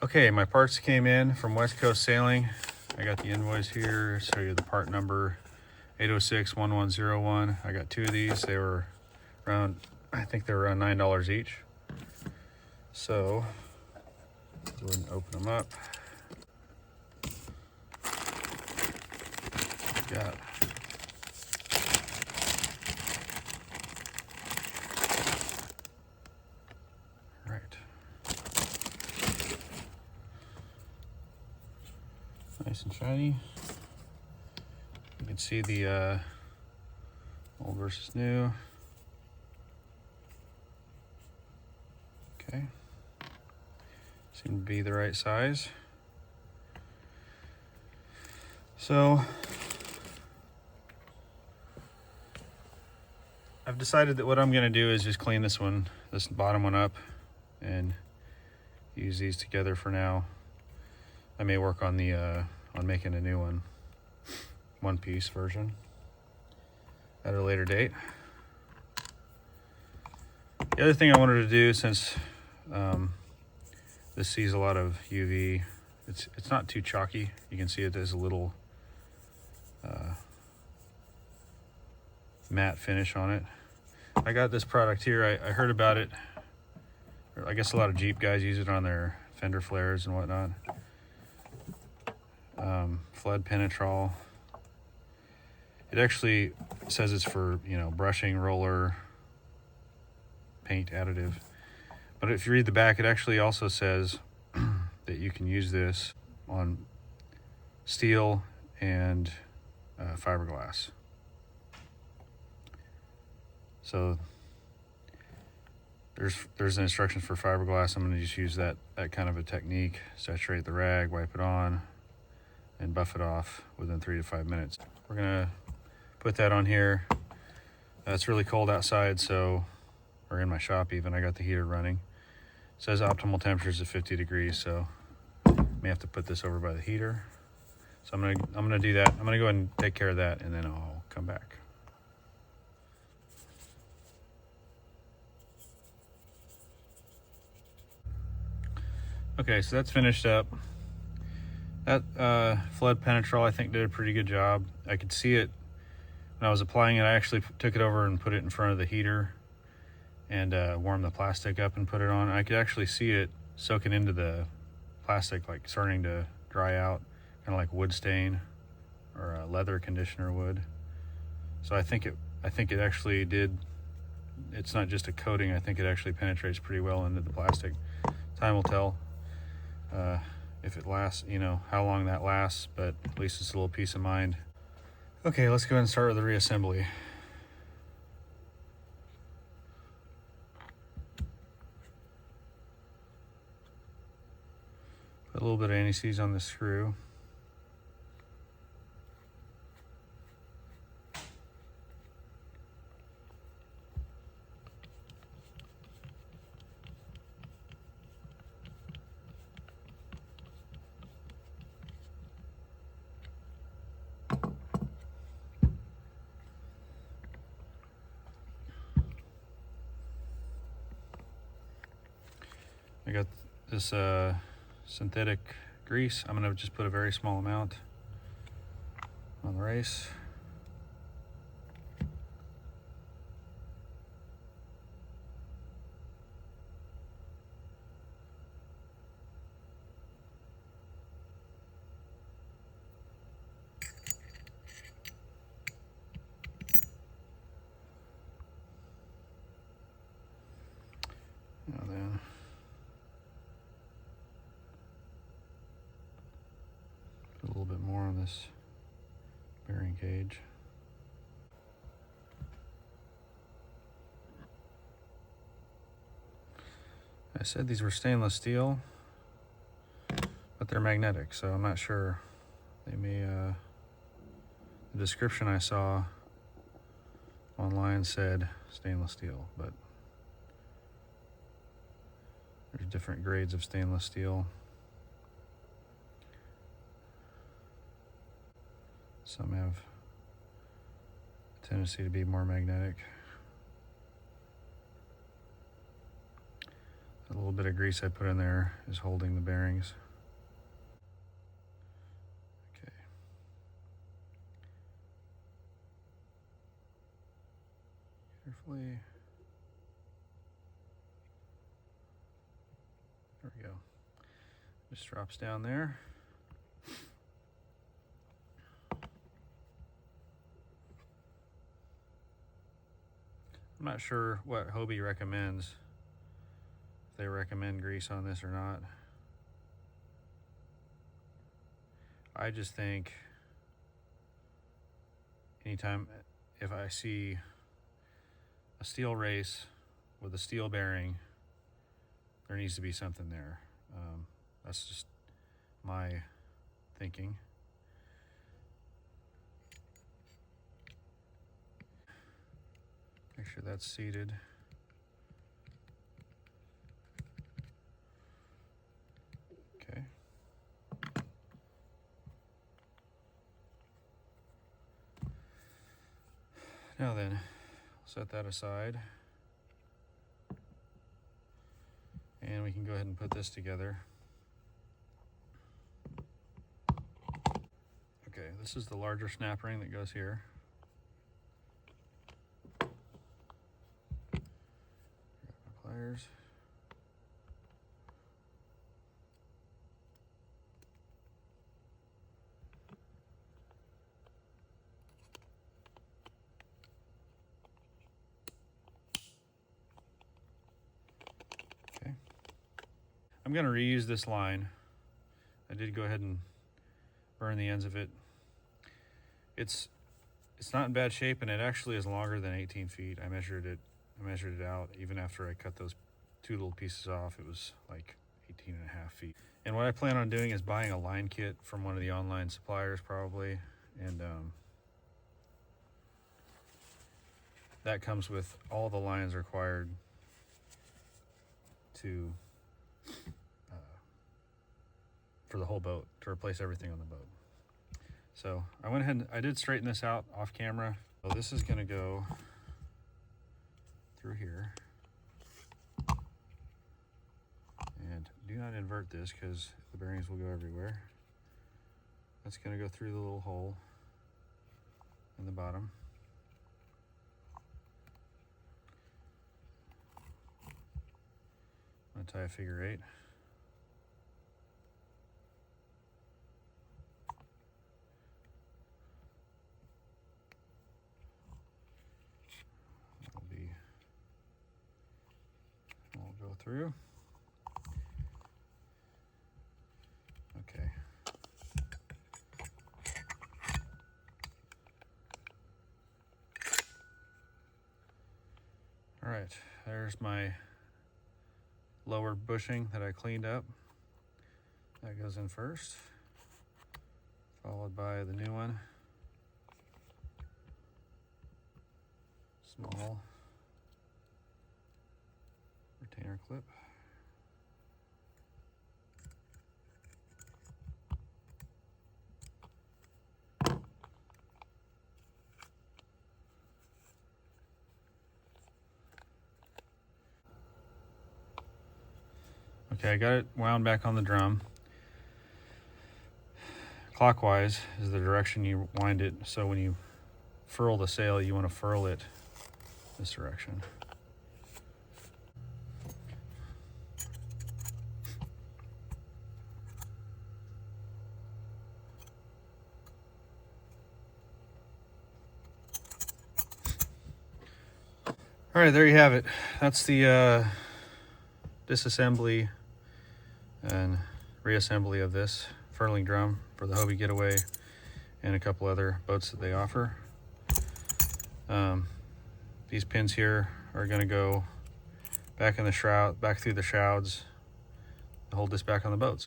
Okay, my parts came in from West Coast Sailing. I got the invoice here, show you the part number 806-1101. I got 2 of these. They were around, I think they were around $9 each. So, go ahead and open them up. Got right. Nice and shiny. You can see the old versus new. Okay. Seem to be the right size. So I've decided that what I'm going to do is just clean this bottom one up, and use these together for now. I may work on the on making a new one piece version at a later date. The other thing I wanted to do, since this sees a lot of UV, it's not too chalky. You can see it as a little matte finish on it. I got this product here. I heard about it. I guess a lot of Jeep guys use it on their fender flares and whatnot. Flood penetrol. It actually says it's for, brushing, roller, paint additive. But if you read the back, it actually also says that you can use this on steel and fiberglass. So there's an instruction for fiberglass. I'm going to just use that kind of a technique. Saturate the rag, wipe it on, and buff it off within 3 to 5 minutes. We're going to put that on here. It's really cold outside, or in my shop even. I got the heater running. It says optimal temperatures of 50 degrees, so may have to put this over by the heater. So I'm gonna do that. I'm gonna go ahead and take care of that, and then I'll come back. Okay, so that's finished up. That flood penetrol, I think, did a pretty good job. I could see it when I was applying it. I actually took it over and put it in front of the heater and warmed the plastic up and put it on. I could actually see it soaking into the plastic, like starting to dry out, kind of like wood stain or leather conditioner would. So I think it actually did. It's not just a coating. I think it actually penetrates pretty well into the plastic. Time will tell if it lasts, how long that lasts, but at least it's a little peace of mind. Okay, let's go ahead and start with the reassembly. Put a little bit of anti-seize on the screw. I got this synthetic grease. I'm gonna just put a very small amount on the race. Now then, put a little bit more on this bearing cage. I said these were stainless steel, but they're magnetic, so I'm not sure. They may, the description I saw online said stainless steel, but there's different grades of stainless steel. Some have a tendency to be more magnetic. A little bit of grease I put in there is holding the bearings. Okay. Carefully. There we go. Just drops down there. I'm not sure what Hobie recommends, if they recommend grease on this or not. I just think anytime if I see a steel race with a steel bearing, there needs to be something there. That's just my thinking. Make sure that's seated. Okay. Now then, set that aside. And we can go ahead and put this together. Okay, this is the larger snap ring that goes here. Grab my pliers. Okay. I'm going to reuse this line. I did go ahead and burn the ends of it. It's not in bad shape, and it actually is longer than 18 feet. I measured it out. Even after I cut those two little pieces off, it was like 18 and a half feet. And what I plan on doing is buying a line kit from one of the online suppliers probably, and that comes with all the lines required to for the whole boat, to replace everything on the boat. So I went ahead and I did straighten this out off camera. So this is going to go through here. And do not invert this because the bearings will go everywhere. That's going to go through the little hole in the bottom. I'm going to tie a figure 8. We'll go through. Okay. All right, there's my lower bushing that I cleaned up. That goes in first, followed by the new one. Small retainer clip. Okay, I got it wound back on the drum. Clockwise is the direction you wind it, so when you furl the sail, you want to furl it this direction. All right, there you have it. That's the disassembly and reassembly of this furling drum for the Hobie Getaway and a couple other boats that they offer. These pins here are going to go back in the shroud, back through the shrouds to hold this back on the boats.